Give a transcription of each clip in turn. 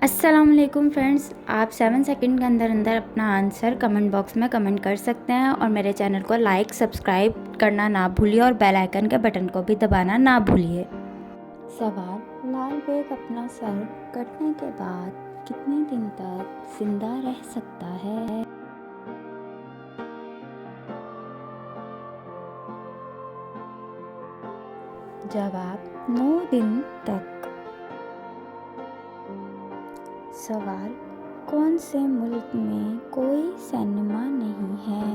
अस्सलामुअलैकुम फ्रेंड्स, आप 7 सेकंड के अंदर अंदर अपना आंसर कमेंट बॉक्स में कमेंट कर सकते हैं और मेरे चैनल को लाइक सब्सक्राइब करना ना भूलिए और बेल आइकन के बटन को भी दबाना ना भूलिए। सवाल: लाल बेग अपना सर कटने के बाद कितने दिन तक जिंदा रह सकता है? जवाब: 9 दिन तक। सवाल: कौन से मुल्क में कोई सिनेमा नहीं है?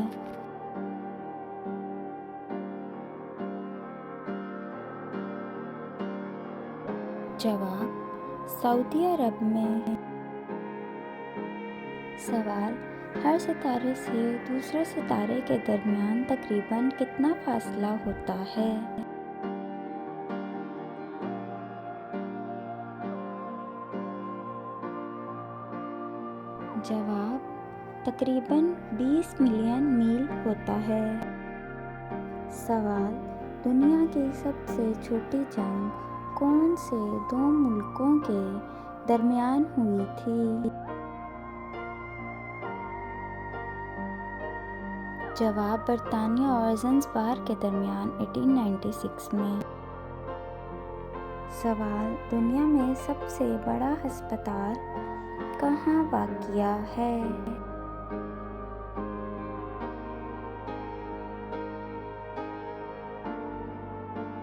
जवाब: सऊदी अरब में। सवाल: हर सितारे से दूसरे सितारे के दरमियान तकरीबन कितना फासला होता है? जवाब: तकरीबन 20 मिलियन मील होता है। सवाल: दुनिया की सबसे छोटी जंग कौन से दो मुल्कों के दरमियान हुई थी? जवाब: बरतानिया और ज़ंज़बार के दरमियान 1896 में। सवाल: दुनिया में सबसे बड़ा अस्पताल कहाँ वाक़िया है?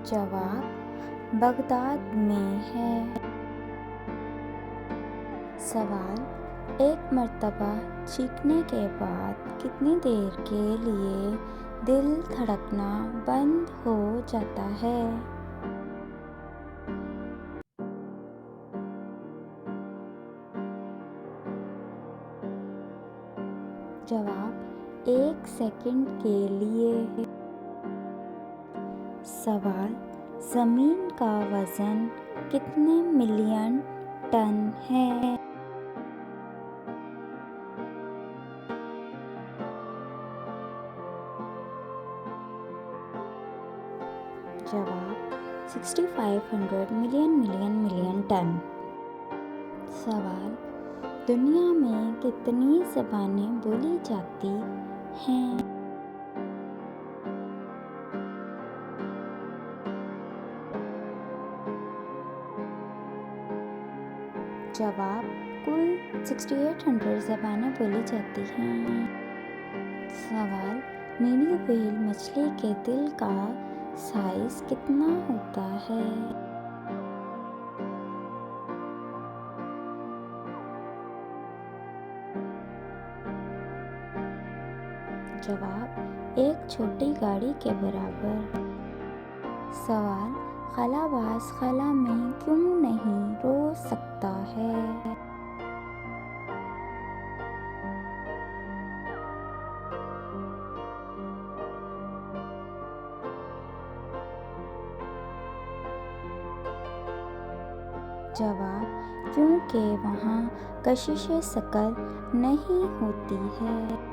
जवाब: बगदाद में है। सवाल: एक मर्तबा चीखने के बाद कितनी देर के लिए दिल धड़कना बंद हो जाता है? जवाब: 1 सेकंड के लिए। सवाल: ज़मीन का वज़न कितने मिलियन टन है? जवाब: 6500 मिलियन टन। सवाल: दुनिया में कितनी ज़बानें बोली जाती हैं? जवाब: कुल 6800 ज़बानें बोली जाती हैं। सवाल: नीली व्हेल मछली के दिल का साइज़ कितना होता है? जवाब: एक छोटी गाड़ी के बराबर। सवाल: खलाबाज खला में क्यों नहीं रो सकता है? जवाब: क्योंकि वहाँ कशिश शकल नहीं होती है।